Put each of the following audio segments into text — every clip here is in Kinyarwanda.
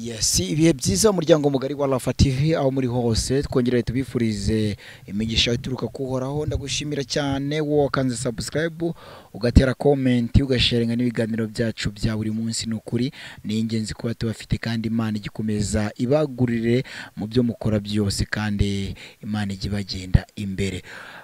Yes, ibihe byiza umuryango mugari wa Rafa TV aho muri hose twongereye tubifurize imigisha ituruka kuhoraho. Ndagushimira cyane wowe wakanze subscribe ugatera comment ugasharinga n'ibiganiro byacu bya buri munsi. Nukuri ni ingenzi kuba tubafite kandi Imana igikomeza ibagurire mu byo mukora byose kandi Imana igibagenda imbere.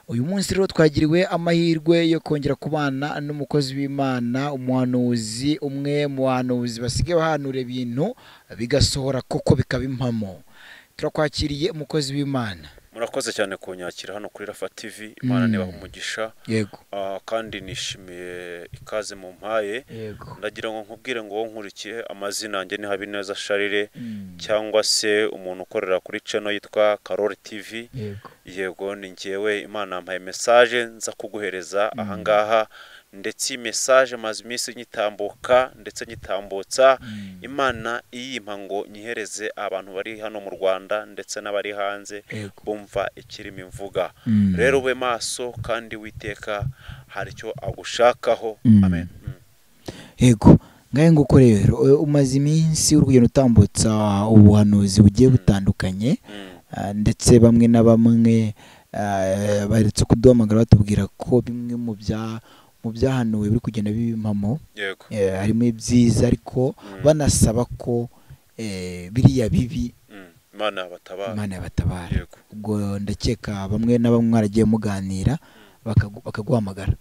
Uyu munsi rero twagiriwe amahirwe yo kongera kubana n'umukozi w'Imana, umuhanuzi, umwe mu bahanuzi basigaye bahanura ibintu bigasohora koko bikaba impamo. Turakwakiriye umukozi w'Imana. Murakoze cyane kunyakira hano kuri Rafa TV. Imana nibaha umugisha. Yego. Kandi nishimiye ikaze mu mpaye. Yego. Ndagira ngo nkubwire ngo nkurikiye amazina yanjye ni Habineza Charles cyangwa se umuntu ukorera kuri channel yitwa Karoli TV. Yego. Yego ni ngewe Imana yampaye message nza kuguhereza ahangaha, ndetse message maze iminsi nyitambuka ndetse nyitambutsa. Imana iyimpa ngo nyihereze abantu bari hano mu Rwanda ndetse n'abari hanze bumva ikirimi mvuga. Rero ube maso kandi witeka hari cyo agushakaho. Amen. Yego. Ngaye nguko rero umaze iminsi urugendo utambutsa ubuhanuzi bugiye butandukanye, ndetse bamwe na bamwe baretse kuduhamagara batubwira ko bimwe mu byahanuwe biri kugenda bibimpamo. Yego. Harimo ibyiza ariko banasaba ko biriya bibi Imana yabatabara. Yego. Ubwo ndakeka bamwe na bamwe mwaragiye muganira bakaguhamagara.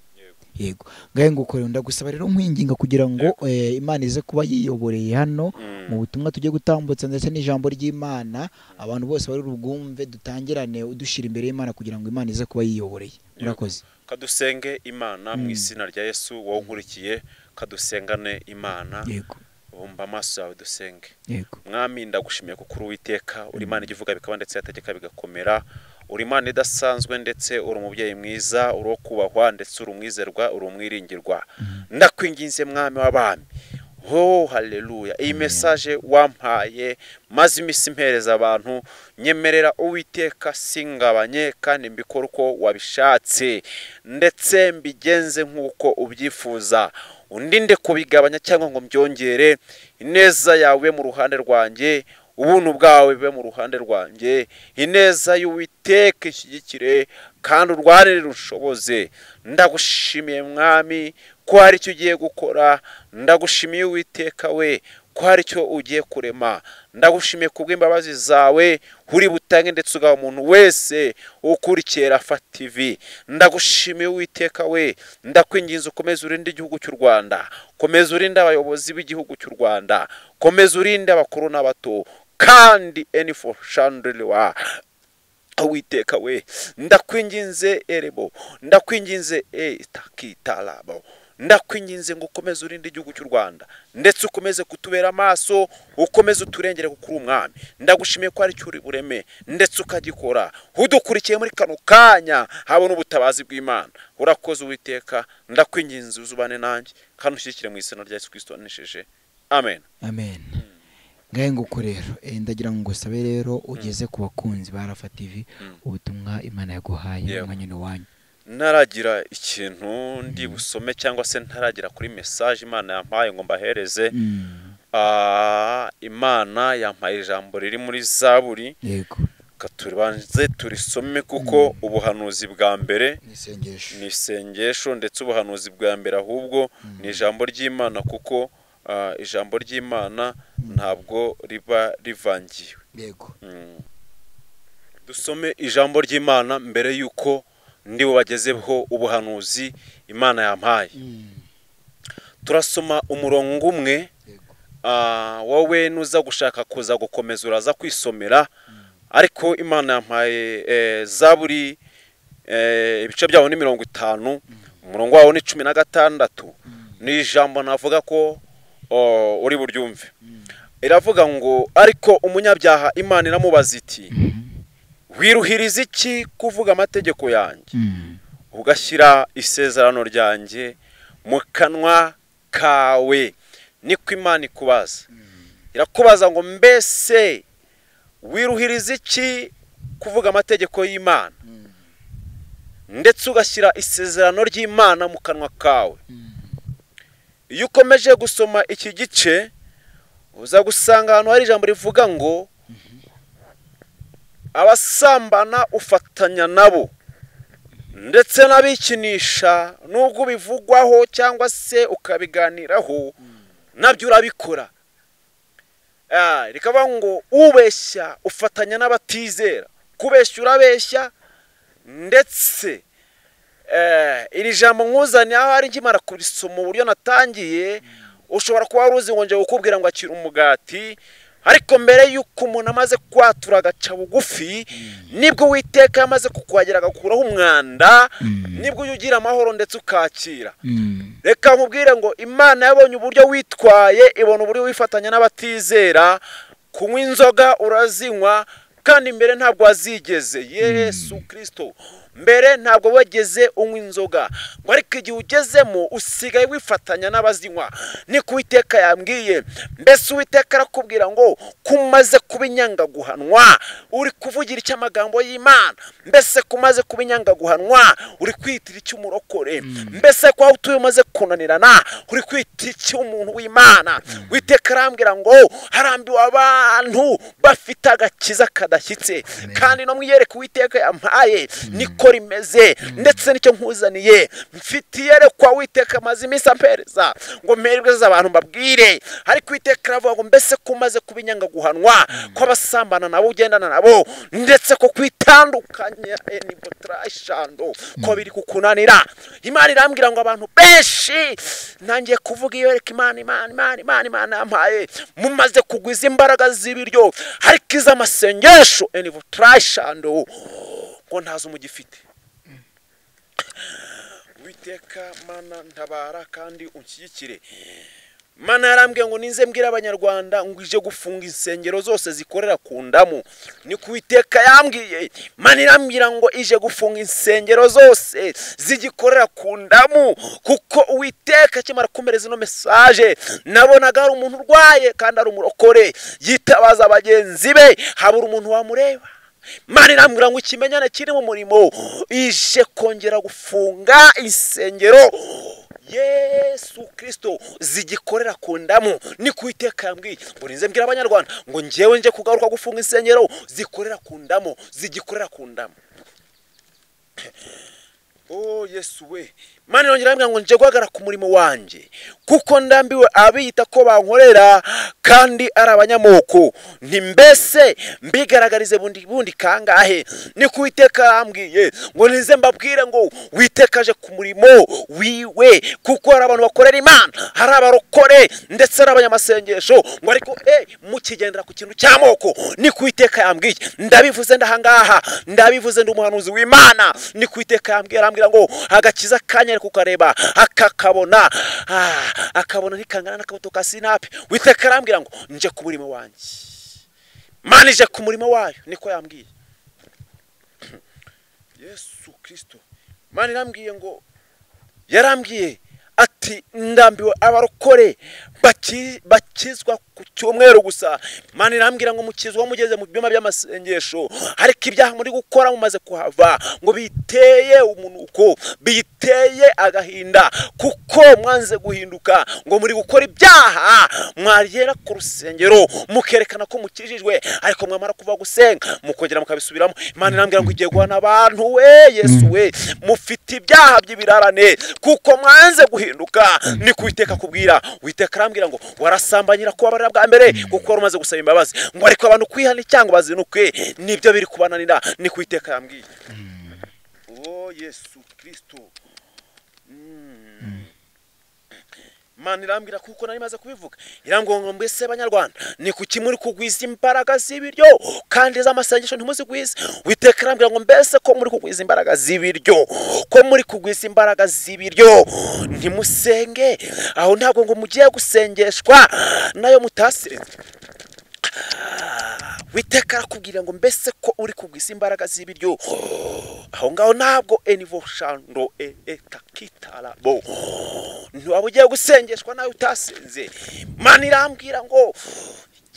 Yego. Ngaye nguko rero ndagusaba rero nkwinginga kugira ngo Imana ize kuba yiyoboreye hano mu butumwa tujye gutambutsa ndetse n'ijambo ry'Imana, abantu bose bari rubwumve dutangirane udushira imbere y'Imana kugira ngo Imana ize kuba yiyoboreye. Murakoze. Kadusenge Imana mu izina rya Yesu. Wowe nkurikiye kadusengane Imana. Yego. Bumba amaso yawe dusenge. Yego. Mwami ndagushimiye kuko uri Uwiteka, uri Imana igivuga bikaba ndetse yategeka bigakomera. Uri Imana idasanzwe ndetse uri umubyeyi mwiza, uri kubahwa ndetse uri umwizerwa, uri umwiringirwa. Ndakwinginze Mwami w'abami. Oh haleluya. Iyi message wampaye maze imisi mpereza abantu, nyemerera Uwiteka singabanye kandi mbikora uko wabishatse ndetse mbigenze nk'uko ubyifuza. Undinde kubigabanya cyangwa ngo mbyongere. Ineza yawe mu ruhande rwanjye, ubuntu bwawe bube mu ruhande rwanjye. Ineza y'Uwiteka ishyigikire kandi urwanire rushoboze. Ndagushimiye Mwami ko hari icyo ugiye gukora. Ndagushimiye Uwiteka we ko hari icyo ugiye kurema. Ndagushimiye kubw'imbabazi zawe uri butange ndetse ugaha umuntu wese ukurikiye Rafa TV. Ndagushimiye Uwiteka we, ndakwinginze ukomeze urinde igihugu cy'u Rwanda, komeza urinde abayobozi b'igihugu cy'u Rwanda, komeza urinde abakuru n'abato kandi for chandelier. Uwiteka we ndakwinginze erebo, ndakwinginze takitalabo, ndakwinginze ngo ukomeze urinde igihugu cy'u Rwanda ndetse ukomeze kutubera amaso, ukomeze uturengere kuko uri umwami. Ndagushimiye ko ari cyo uri bureme ndetse ukagikora. Udukurikiye muri kano kanya habona ubutabazi bw'Imana. Urakoze Uwiteka, ndakwinginze uzubane nanjye kandi ushyikire mu izina rya Yesu Kristo anesheje. Amen. Amen. Ngaye nguko rero ndagira ngo ngusabe rero ugeze ku bakunzi ba Rafa TV ubutumwa Imana yaguhaye umwanya wanyu. Ntaragira ikintu ndi busome cyangwa se ntaragira kuri message Imana yampaye ngo mbahereze. Imana yampaye ijambo riri muri Zaburi. Yego. Katuribanze turisome kuko ubuhanuzi bwa mbere ni isengesho ndetse ubuhanuzi bwa mbere ahubwo ni ijambo ry'Imana kuko ijambo ry'Imana ntabwo riba rivangiwe. Yego. Dusome ijambo ry'Imana mbere yuko ndi bubagezeho ubuhanuzi Imana yampaye. Turasoma umurongo umwe. Wowe nuza gushaka kuza gukomeza uraza kwisomera, ariko Imana yampaye Zaburi ibice byaho ni 50, umurongo wawo ni 16. Ni ijambo navuga ko uri buryumve. Iravuga ngo ariko umunyabyaha Imana iramubaza iti wiruhiriza iki kuvuga amategeko yanjye ugashyira isezerano ryanjye mu kanwa kawe? Niko Imana ikubaza. Irakubaza ngo mbese wiruhiriza iki kuvuga amategeko y'Imana ndetse ugashyira isezerano ry'Imana mu kanwa kawe? Iyo ukomeje gusoma iki gice uza gusanga ahantu hari ijambo rivuga ngo abasambana ufatanya nabo ndetse n'abikinisha nubwo bivugwaho cyangwa se ukabiganiraho nabyo urabikora. Rikavuga ngo ubeshya ufatanya n'abatizera. Kubeshya urabeshya, ndetse iri jambo nkuzanye aho ari nkimara kurisoma uburyo natangiye, ushobora kuba waruzi ngo nje gukubwira ngo akira umugati, ariko mbere yuko umuntu amaze kwatura agaca bugufi nibwo Uwiteka yamaze kukwagera agakuraho umwanda, nibwo ugira amahoro ndetse ukakira. Reka nkubwire ngo Imana yabonye uburyo witwaye, ibona uburyo wifatanya n'abatizera. Kunywa inzoga urazinywa, kandi mbere ntabwo wazigeze. Yesu Kristo, mbere ntabwo wageze unywa inzoga, ngo ariko igihe ugezemo usigaye wifatanya n'abazinywa. Ni ku Uwiteka yambwiye. Mbese Uwiteka arakubwira ngo kumaze kubinyanga guhanwa uri kuvugira icyo amagambo y'Imana. Mbese kumaze kubinyanga guhanwa uri kwitira icyo umurokore. Mbese kwa utuye umaze kunanirana uri kwitira icyo umuntu w'Imana. Uwiteka arambwira ngo harambiwe abantu bafite agakiza kadashyitse, kandi no mwiyereka Uwiteka yampaye niko rimeze, ndetse nicyo nkuzaniye. Mfitiye yerekwa Uwiteka amaze iminsi ampereza ngo mpereze abantu mbabwire. Ariko Uwiteka aravuga ngo mbese kumaze kubinyanga guhanwa kw'abasambana nabo ugendana nabo, ndetse ko kwitandukanya enibotrashando ko biri kukunanira. Imana irambwira ngo abantu benshi nangiye kuvuga iyo yereka Imana yampaye mumaze kugwiza imbaraga z'ibiryo, ariko iz'amasengesho enibotrashando ngo ntazo mugifite. Uwiteka Mana ntabara kandi unshyigikire. Mana yarambwiye ngo ninze mbwira abanyarwanda ngo ije gufunga insengero zose zikorera ku ndamu. Ni ku Uwiteka yambwiye. Mana irambwira ngo ije gufunga insengero zose zigikorera ku ndamu, kuko Uwiteka kimara kumereza ino message nabonaga ari umuntu urwaye kandi ari umurokore yitabaza abagenzi be, habura umuntu wamureba. Mana irambwira ngo ikimenyane kiri mu murimo ije kongera gufunga insengero Yesu Kristo zigikorera ku ndamu. Ni ku Uwiteka yambwiye ngo ninze mbwira abanyarwanda ngo njewe nje kugaruka gufunga insengero zikorera ku ndamu, zigikorera ku ndamu. Oh Yesu we, Mana yongera ambwira ngo nje guhagarara ku murimo wanje, kuko ndambiwe abiyita ko bankorera kandi ari abanyamoko. Nti mbese mbigaragarize bundi kangahe? Ni ku Uwiteka yambwiye ngo nize mbabwire ngo witekaje ku murimo wiwe, kuko hari abantu bakorera Imana, hari abarokore ndetse n'abanyamasengesho, ngo ariko mukigendera ku kintu cy'amoko. Ni ku Uwiteka yambwiye. Ndabivuze ndahangaha, ndabivuze ndi umuhanuzi w'Imana. Ni ku Uwiteka yambwiye, arambwira ngo agakiza kanya kukareba akakabona, akabona ntikangana n'akabuto ka sinapi. Uwiteka arambwira ngo nje ku murimo wanjye. Mana ije ku murimo wayo, niko yambwiye. Yesu Kristo, Mana irambwiye ngo yarambwiye ati ndambiwe abarokore bakizwa ku cyumweru gusa. Mana irambwira ngo mukizwa mugeze mu byuma by'amasengesho, ariko ibyaha muri gukora mumaze kuhava ngo biteye umunuko, biteye agahinda, kuko mwanze guhinduka ngo muri gukora ibyaha. Mwagera ku rusengero mukerekana ko mukijijwe, ariko mwamara kuva gusenga mukongera mukabisubiramo. Imana irambwira ngo igiye guhana abantu we Yesu we, mufite ibyaha by'ibirarane kuko mwanze guhinduka. Ni ku Uwiteka kubwira. Uwiteka arambwira ngo warasambanyira ko abarira bwa mbere kuko umaze gusaba imbabazi, ngo ariko abantu kwihana cyangwa bazinuke nibyo biri kubananira. Ni ku Uwiteka yambwiye. Oh Yesu Kristo, Mana irambwira kuko nari maze kubivuga. Irambwira ngo mbese abanyarwanda ni kuki muri kugwiza imbaraga z'ibiryo kandi z'amasengesho ntimuzigwize? Uwiteka arambwira ngo mbese ko muri kugwiza imbaraga z'ibiryo, ko muri kugwiza imbaraga z'ibiryo ntimusenge, aho ntabwo ngo mugiye gusengeshwa nayo mutasenze. Uwiteka arakubwira ngo mbese ko uri kugwiza imbaraga z'ibiryo, aho ngaho ntabwo enivoshando etakitarabo ntiwaba ugiye gusengeshwa nawe utasenze. Mana irambwira ngo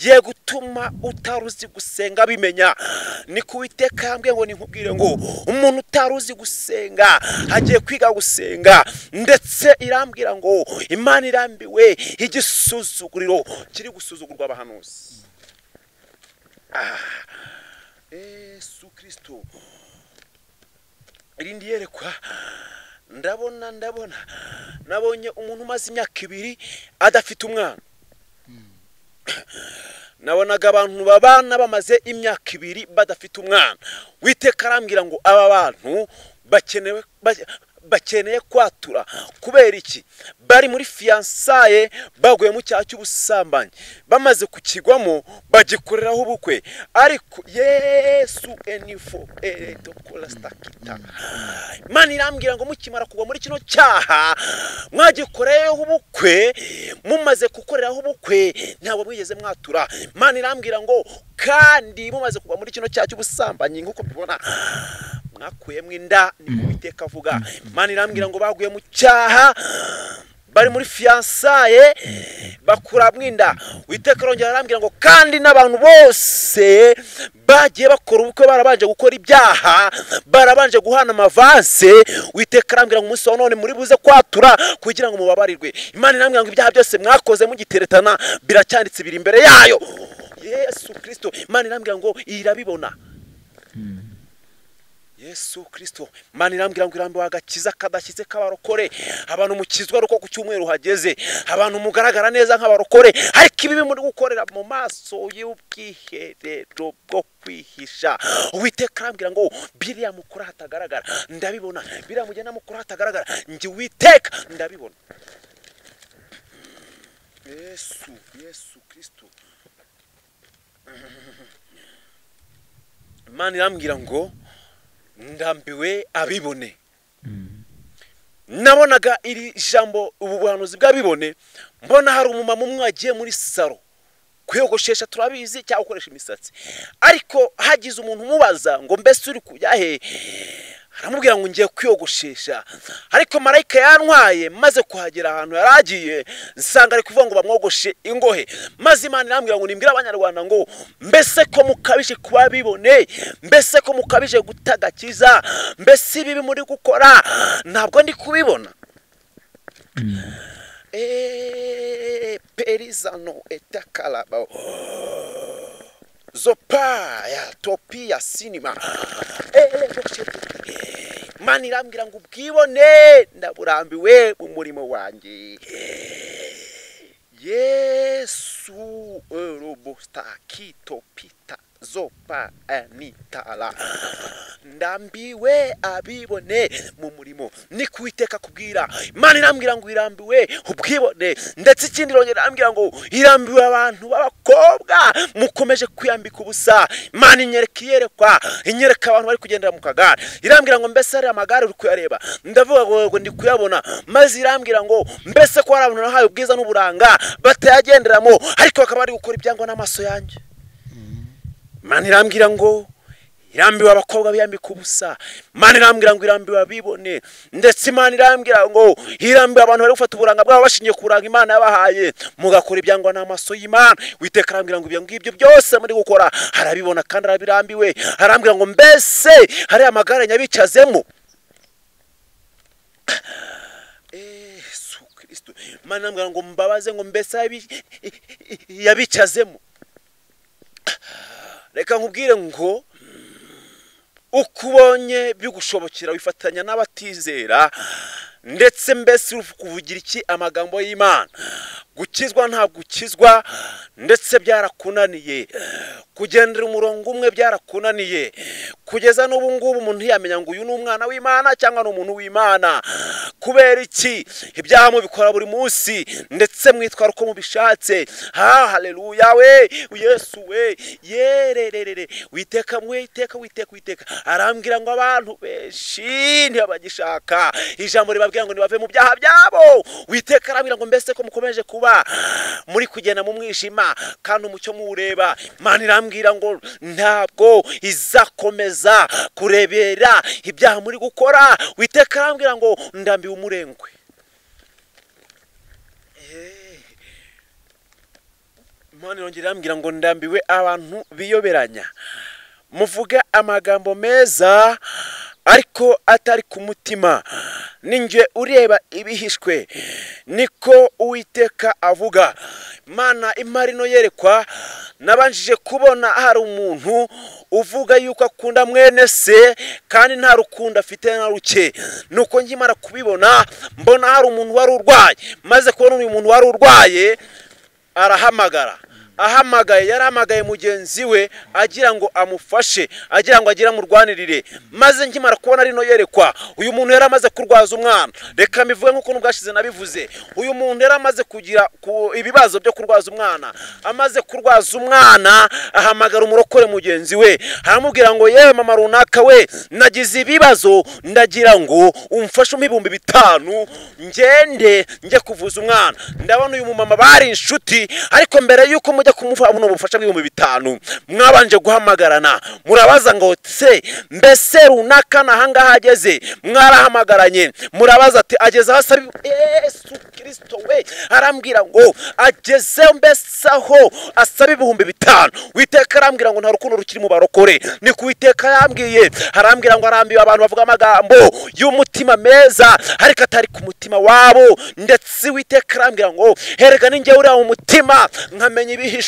ye gutuma utaruzi gusenga bimenya. Ni kuwiteka yambwiye ngo ninkubwire ngo umuntu utaruzi gusenga agiye kwiga gusenga, ndetse irambwira ngo Imana irambiwe igisuzuguriro kiri gusuzugurwa abahanuzi. Yesu Kristo irindi yerekwa ndabona nabonye umuntu umaze imyaka 2 adafite umwana. Nabonaga abantu babana bamaze imyaka 2 badafite umwana. Witeka arambwira ngo aba bantu bakeneye kwatura. Kubera iki? Bari muri fiançaye baguye mu cyaha cy'ubusambanyi, bamaze kukigwamo bagikoreraho ubukwe, ariko Yesu enifo tokola stakita. Imana irambwira ngo mukimara kugwa muri kino cyaha mwagikoreyeho ubukwe, mumaze gukoreraho ubukwe ntabwo mwigeze mwatura. Imana irambwira ngo kandi mumaze kugwa muri kino cyaha cy'ubusambanyi nkuko mbibona mwakuyemo inda, ni Uwiteka avuga. Imana irambwira ngo baguye mu cyaha bari muri fiançaye bakuramo inda. Uwiteka arongera arambwira ngo kandi n'abantu bose bagiye bakora ubukwe barabanje gukora ibyaha, barabanje guhana amavanse. Uwiteka arambwira ngo umunsi wa none muri buze kwatura kugira ngo mubabarirwe. Imana irambwira ngo ibyaha byose mwakoze mugiteretana biracyanditse biri imbere yayo. Yesu Kristo, Imana irambwira ngo irabibona. Yesu Kristo, Imana irambwira ngo irambiwe agakiza kadashyize k'abarokore. Abantu mukizwa ruko ku cyumweru hageze, abantu mugaragara neza nk'abarokore, ariko ibibi muri gukorera mu maso y'ubwiherero bwo kwihisha. Uwiteka arambwira ngo biriya mukora hatagaragara ndabibona, biriya mugenda mukora hatagaragara njye Uwiteka ndabibona. Yesu Kristo, Imana irambwira ngo ndambiwe abibone. Nabonaga iri jambo ubuhanuzi bw'abibone, mbona hari umumama umwe agiye muri salo kwiyogoshesha, turabizi cyangwa gukoresha imisatsi, ariko hagize umuntu umubaza ngo mbese uri kujya he, aramubwira ngo ngiye kwiyogoshesha. Ariko marayika yantwaye maze kuhagera ahantu yaragiye nsanga ari kuvuga ngo bamwogoshe ingohe. Maze Imana irambwira ngo nimbwira abanyarwanda ngo mbese ko mukabije kuba bibone, mbese ko mukabije gutagakiza, mbese ibi muri gukora ntabwo ndi kubibona. Perizano etakalaba zopa ya topia sinima. Imana irambwira ngo ubwibone ndaburambiwe mu murimo wanjye. Yesu robusta kito pita zopa anitala. Ndambiwe abibone mu murimo. Ni Uwiteka kubwira. Imana irambwira ngo irambiwe ubwibone, ndetse ikindi irongera irambwira ngo irambiwe abantu b'abakobwa mukomeje kwiyambika ubusa. Imana inyereka abantu bari kugendera mu kagare. Irambwira ngo mbese ari amagare uri kuyareba? Ndavuga ngo ndi kuyabona. Maze irambwira ngo mbese ko hari abantu nahaye ubwiza n'uburanga batayagenderamo, ariko bakaba bari gukora ibyangwa n'amaso yanjye. Imana irambwira ngo irambiwe abakobwa biyambika ubusa. Imana irambwira ngo irambiwe abibone, ndetse Imana irambwira ngo irambiwe abantu bari gufata uburanga bwabo bashingiye ku buranga Imana yabahaye mugakora ibyangwa n'amaso y'Imana. Uwiteka arambwira ngo ibyo ngibyo byose muri gukora harabibona kandi arabirambiwe. Arambwira ngo mbese hari amagare nyabicazemo. Yesu Kristo, Imana irambwira ngo mbabaze ngo mbese yabicazemo. Reka nkubwire ngo ukubonye bigushobokera wifatanya n'abatizera, ndetse mbese uvugira iki amagambo y'Imana. Gukizwa ntabwo ukizwa, ndetse byarakunaniye. Kugendera umurongo umwe byarakunaniye, kugeza n'ubu ngubu umuntu yamenya ngo uyu ni umwana w'Imana cyangwa ni umuntu w'Imana. Kubera iki? Ibyaha mubikora buri munsi, ndetse mwitwara uko mubishatse. Haleluya we Yesu we yererere. Witeka arambwira ngo abantu benshi ntibagishaka ijambo ribabwira ngo nibave mu byaha byabo. Witeka arambwira ngo mbese ko mukomeje kuba muri kugenda mu mwijima kandi umucyo muwureba. Imana irambwira ngo ntabwo izakomeza kurebera ibyaha muri gukora. Witeka arambwira ngo ndambiwe umurengwe. Imana yongera ambwira ngo ndambiwe abantu biyoberanya muvuge amagambo meza ariko atari ku mutima, ninjye ureba ibihishwe niko Uwiteka avuga. Mana imari no yerekwa nabanjije kubona hari umuntu uvuga yuko akunda mwene se kandi nta rukundo afite na ruke. Nuko nkimara kubibona mbona hari umuntu wari urwaye, maze kubona uyu muntu wari urwaye arahamagara. Ahamagaye yarahamagaye mugenzi we agira ngo amufashe, agira ngo agira murwanirire. Maze nkimara kubona rino yerekwa uyu muntu yaramaze kurwaza umwana. Reka mivuge nkuko nubwashize nabivuze, uyu muntu yaramaze kugira ibibazo byo kurwaza umwana. Amaze kurwaza umwana ahamagara umurokore mugenzi we, aramubwira ngo yewe mama runaka we, nagize ibibazo ndagira ngo umfashe ibihumbi 5 ngende njye kuvuza umwana. Ndabona uyu mumama bari inshuti, ariko mbere yuko mujya kumufa buno bufasha bw'ibihumbi 5 mwabanje guhamagarana murabaza ngo se mbese runaka nahanga hageze. Mwarahamagaranye murabaza ati ageze hasi. Yesu Kristo we arambwira ngo ageze mbese aho asaba ibihumbi 5. Uwiteka arambwira ngo nta rukundo rukiri mu barokore. Ni ku Uwiteka yambwiye, arambwira ngo arambiwe abantu bavuga amagambo y'umutima meza ariko atari ku mutima wabo. Ndetse Uwiteka arambwira ngo herega ninjye uri mu mutima nkamenya ibihishwe.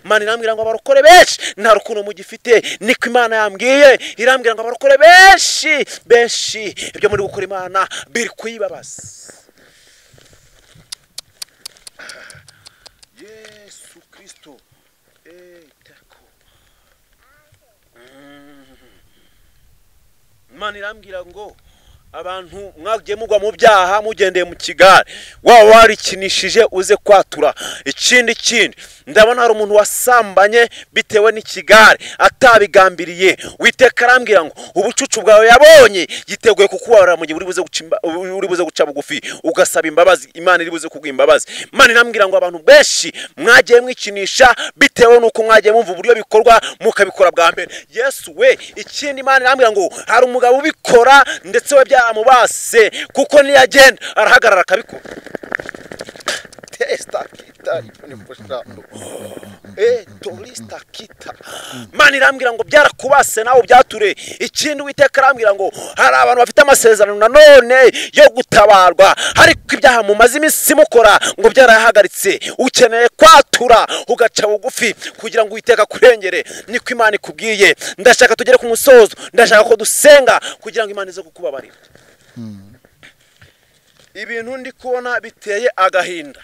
Imana irambwira ngo abarokore benshi nta rukundo mugifite. Niko Imana yambwiye, irambwira ngo abarokore benshi ibyo muri gukora Imana biri kuyibabaza. Yesu Kristo tako. Imana irambwira ngo abantu mwagiye mugwa mu byaha mugendeye mu kigare, waba warikinishije uze kwatura. Ikindi ndabona hari umuntu wasambanye bitewe n'ikigare atabigambiriye. Uwiteka arambwira ngo ubucucu bwawe yabonye yiteguye kukubarira mu gihe uri buze guca bugufi ugasaba imbabazi. Imana iri buze kuguha imbabazi. Imana irambwira ngo abantu benshi mwagiye mwikinisha bitewe nuko mwagiye mumva uburyo bikorwa mukabikora bwa mbere. Yesu we, ikindi Imana irambwira ngo hari umugabo ubikora ndetse we byamubase kuko niyagenda arahagarara akabikora. Testa kita ifunifushamu torista kita. Imana irambwira ngo byarakubase nawe byature. Ikindi Uwiteka arambwira ngo hari abantu bafite amasezerano nanone yo gutabarwa ariko ibyaha mu mazi iminsi mukora ngo byarahagaritse. Ukeneye kwatura ugaca bugufi kugira ngo Uwiteka kurengere. Niko Imana ikubwiye. Ndashaka tugere ku musozo, ndashaka ko dusenga kugira ngo Imana ize kukubabarira. Ibintu ndi kubona biteye agahinda.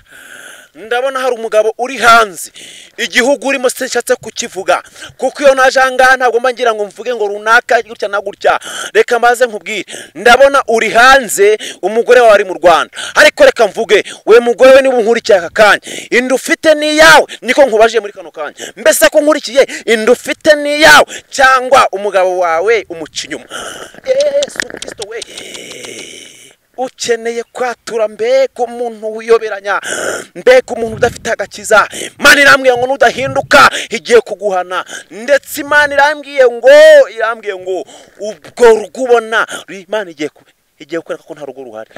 Ndabona hari umugabo uri hanze igihugu urimo senshatse kukivuga, kuko iyo najanga ntabwo mbangira ngo mvuge ngo runaka gutya na gutya. Reka maze nkubwire, ndabona uri hanze umugore wawe ari mu Rwanda, ariko reka mvuge we mugore we niba unkurikiye aka kanya indu ufite ni yawe. Niko nkubaje muri kano kanya, mbese ko nkurikiye indu ufite ni yawe cyangwa umugabo wawe umuca inyuma. Yesu Kristo we, ukeneye kwatura mbega umuntu wiyoberanya, mbega umuntu udafite agakiza. Imana irambwiye ngo nudahinduka igiye kuguhana. Ndetse Imana irambwiye ngo ubwo rugubona Imana igiye kwereka ko nta rugo ruhari.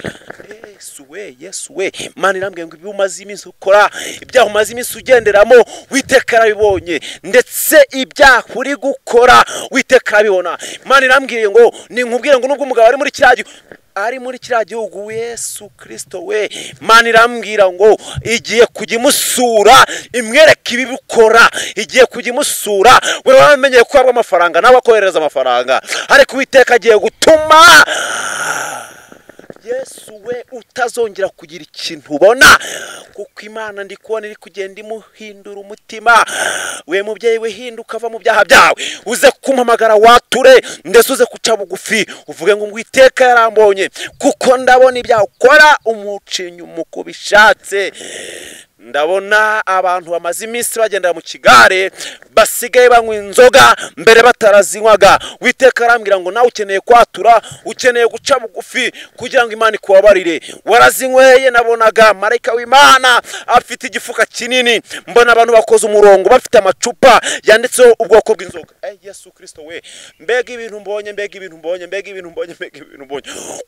Yesu we, Imana irambwiye ngo ibyumaze iminsi ukora, ibyaha umaze iminsi ugenderamo Uwiteka arabibonye, ndetse ibyaha uri gukora Uwiteka arabibona. Imana irambwiye ngo ninkubwire ngo nubwo umugabo ari muri kiriya gihugu Yesu Kristo we, Imana irambwira ngo igiye kujya imusura imwereka ibi bikora. Igiye kujya imusura. We wamenye ko amafaranga nawe akohereza amafaranga, ariko Uwiteka agiye gutuma Yesu we utazongera kugira ikintu ubona, kuko Imana ndi kubona iri kugenda imuhindura umutima. We mubyeyi we, hinduka va mu byaha byawe uze kumpamagara wature, ndetse uze kuca bugufi uvuge ngo Uwiteka yarambonye kuko ndabona ibyaha ukora umucinyi umuko bishatse. Ndabona abantu bamaze iminsi bagendera mu kigare basigaye banywa inzoga mbere batarazinywaga. Uwiteka arambwira ngo nawe ukeneye kwatura, ukeneye guca bugufi kugira ngo Imana ikubabarire. Warazinyweye, nabonaga marayika w'Imana afite igifuka kinini, mbona abantu bakoze umurongo bafite amacupa yanditseho ubwoko bw'inzoga. Yesu Kristo we, mbega ibintu mbonye,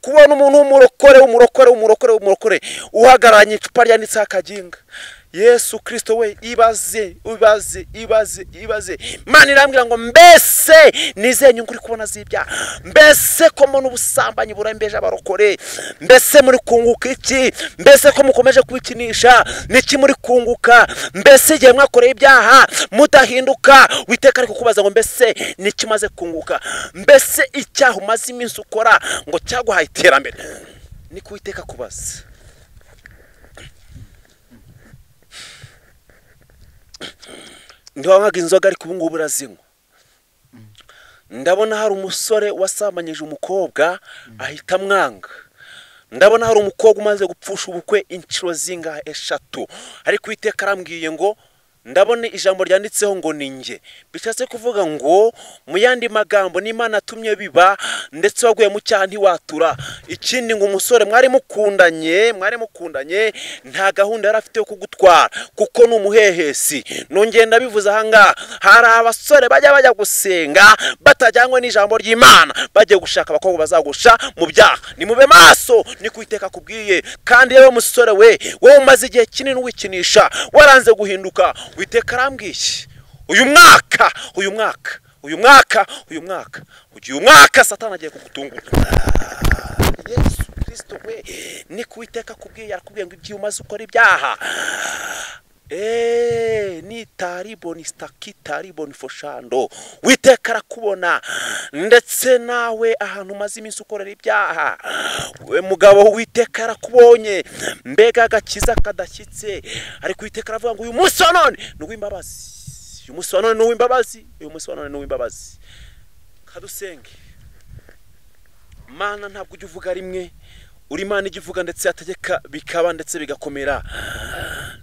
kubona umuntu w'umurokore uhagaranye icupa ryanditseho akaginga. Yesu Kristo we, ibaze Imana irambwira ngo mbese nize nyungu uri kubona zibya, mbese ko mbona ubusambanyi burembeje abarokore, mbese muri kunguka iki, mbese ko mukomeje kwikinisha niki muri kunguka, mbese igihe mwakoreye ibyaha mudahinduka, Uwiteka ari kukubaza ngo mbese niki maze kunguka, mbese icyaha umaze iminsi ukora ngo cyaguhaye iterambere, ni Uwiteka kubaza. Ndiwanywaga inzoga ariko ubu ngubu urazinywa. Ndabona hari umusore wasambanyije umukobwa ahita mwanga. Ndabona hari umukobwa umaze gupfusha ubukwe inshuro zingahe 3, ariko Uwiteka arambwiye ngo ndabona ijambo ryanditseho ngo ninjye, bishatse kuvuga ngo mu yandi magambo n'Imana atumye biba, ndetse waguye mu cyaha ntiwatura. Ikindi ngo umusore mwari mukundanye nta gahunda yari afite yo kugutwara kuko n'umuhehesi. Nongeye ndabivuze ahangaha, hari abasore bajya gusenga batajyanywe n'ijambo ry'Imana, bagiye gushaka abakobwa bazagusha mu byaha. Nimube maso, ni Uwiteka kubwiye. Kandi yewe musore we, wowe umaze igihe kinini wikinisha, waranze guhinduka, Uwiteka arambwiye uyu mwaka Satani agiye kugutungura. Yesu Kristo we, ni Uwiteka kubwiye, arakubwiye ngo ibyo umaze ukora ibyaha ni tariboni stakitari foshando, Uwiteka arakubona. Ndetse nawe ahantu umaze iminsi ukorera ibyaha, we mugabo Uwiteka arakubonye, mbega agakiza kadashyitse. Ariko Uwiteka aravuga ngo uyu munsi wa none ni uw'imbabazi, kadusenge. Mana ntabwo ujya uvuga rimwe, uri Imana ijya uvuga ndetse yategeka bikaba ndetse bigakomera.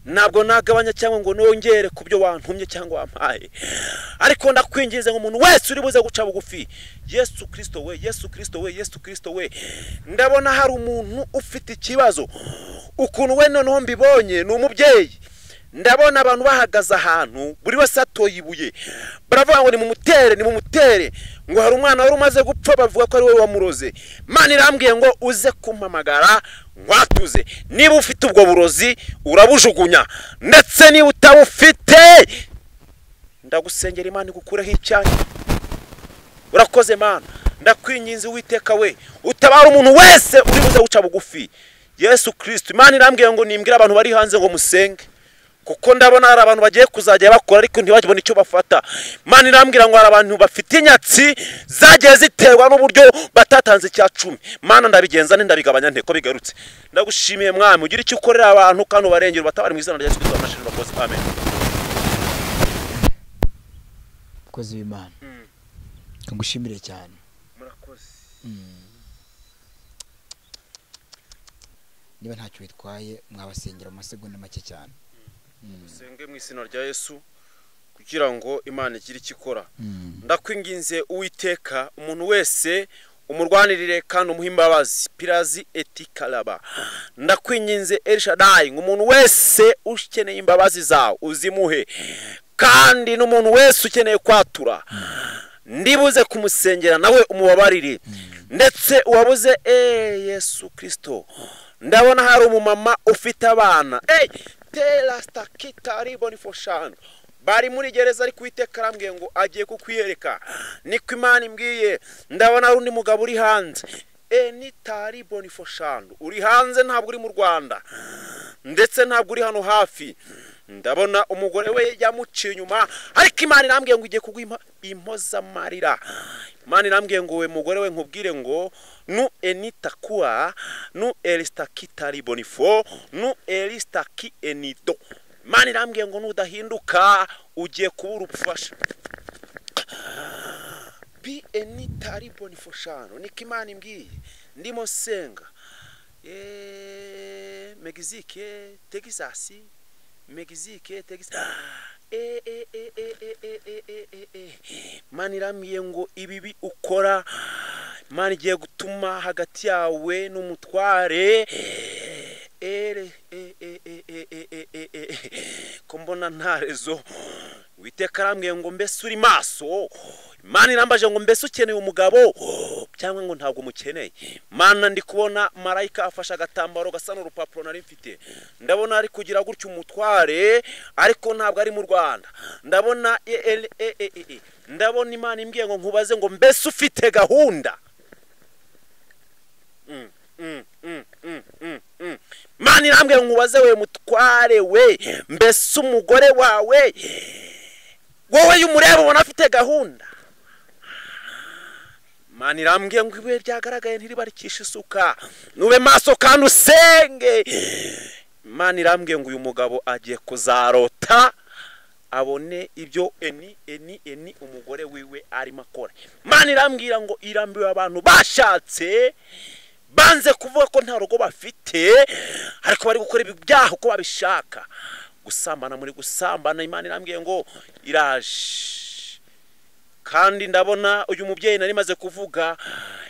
Ntabwo nagabanya cyangwa ngo nongere ku byo wantumye cyangwa wampaye, ariko ndakwinginze ngo umuntu wese uri buze guca bugufi. Yesu Kristo we, ndabona hari umuntu ufite ikibazo. Ukuntu we noneho mbibonye ni umubyeyi. Ndabona abantu bahagaze ahantu, buri wese atoye ibuye, baravuga ngo ni mumutere, ngo hari umwana wari umaze gupfa, bavuga ko ari we wamuroze. Imana irambwiye ngo uze kumpamagara ngwatuze. Niba ufite ubwo burozi urabujugunya, ndetse niba utabufite ndagusengera Imana igukureho icyaha. Urakoze Mana, ndakwinginze Uwiteka we, utabara umuntu wese uri buze guca bugufi. Yesu Kristo, Imana irambwiye ngo nimbwira abantu bari hanze ngo musenge, kuko ndabona hari abantu bagiye kuzajya bakora ariko ntibakibona icyo bafata. Imana irambwira ngo hari abantu bafite inyatsi zagiye ziterwa n'uburyo batatanze cya 10. Mana ndabigenza ndabigabanya nteko bigarutse. Ndagushimiye Mwami, ugira icyo ukorera abantu kandi ubarengera, batabari mu izina rya Yesu Kristo amashuri bakoze. Amen. Koze Imana. Kangushimire cyane. Murakoze. Niba ntacyo bitwaye mwabasengera mu masegonda make cyane. Senge mu izina rya Yesu kugira ngo Imana igire ikikora. Ndakwinginze Uwiteka, umuntu wese umurwanirire kandi umuhimbabazi. Pirazi etikalaba. Ndakwinginze El Shaddai, umuntu wese ukeneye imbabazi zawe uzimuhe, kandi n'umuntu wese ukeneye kwatura ndibuze kumusengera nawe umubabarire. Ndetse uwabuze Yesu Kristo, ndabona hari umumama ufite abana tela stakitari bonifoshano, bari muri gereza, ariko Uwiteka arambwiye ngo agiye kukwiyereka. Niko Imana imbwiye. Ndabona hari undi mugabo uri hanze, ni tari bonifoshano, uri hanze, ntabwo uri mu Rwanda ndetse ntabwo uri hano hafi. Ndabona umugore we yamuciye inyuma, ariko Imana irambwiye ngo igiye kugwa impozamarira. Imana irambwiye ngo we mugore we nkubwire ngo nu enitakuwa nu elistakitari bonifo nu elistaki enito. Imana irambwiye ngo nudahinduka ugiye kubura ubufasha. Bi enitari bonifoshano, niko Imana imbwiye. Ndimo senga Mexique Texas Imana irambwiye ngo ibibi ukora Imana igiye gutuma hagati yawe n'umutware ko mbona nta rezo. Uwiteka arambwiye ngo mbese uri maso. Imana irambaje ngo mbese ukeneye umugabo cyangwa ngo ntabwo mukeneye. Mana ndi kubona marayika afasha agatambaro gasa n'urupapuro nari mfite, ndabona ari kugira gutyo umutware ariko ntabwo ari mu Rwanda. Ndabona ndabona Imana imbwiye ngo nkubaze ngo mbese ufite gahunda. Mana irambwiye ngo nkubaze we mutware we, mbese umugore wawe wowe y'umureba ubona afite gahunda. Mana irambwiye ngo ibuye ryagaragaye ntiribarikisha isuka, nube maso kandi usenge. Mana irambwiye ngo uyu mugabo agiye kuzarota abone ibyo eni umugore wiwe arimo akora. Mana irambwira ngo irambiwe abantu bashatse banze kuvuga ko nta rugo bafite ariko bari gukora ibyaha uko babishaka, gusambana muri gusambana. Imana irambwiye ngo iraje kandi ndabona uyu mubyeyi nari maze kuvuga.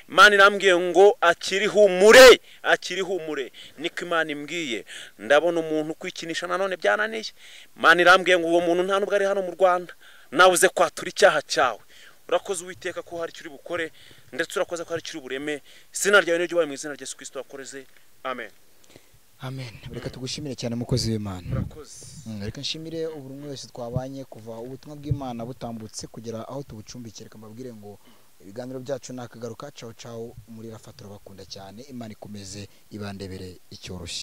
Imana irambwiye ngo akiri humure niko Imana imbwiye. Ndabona umuntu kwikinisha nanone byananiye. Imana irambwiye ngo uwo muntu nta nubwo ari hano mu Rwanda, nawe uze kwatura icyaha cyawe. Urakoze Uwiteka ko hari icyo uri bukore, ndetse urakoze ko hari icyo uri bureme. Izina ryawe niryo baye mu izina rya Yesu Kristo wakoreze. Amen. Amen. Reka tugushimire cyane mukozi w'Imana. Urakoze. Reka nshimire buri umwe wese twabanye kuva ubutumwa bw'Imana butambutse kugera aho tubucumbikira. Reka mbabwire ngo ibiganiro byacu nakagaruka. Ciao ciao muri Rafa, turabakunda cyane. Imana ikomeze ibandebere icyoroshye.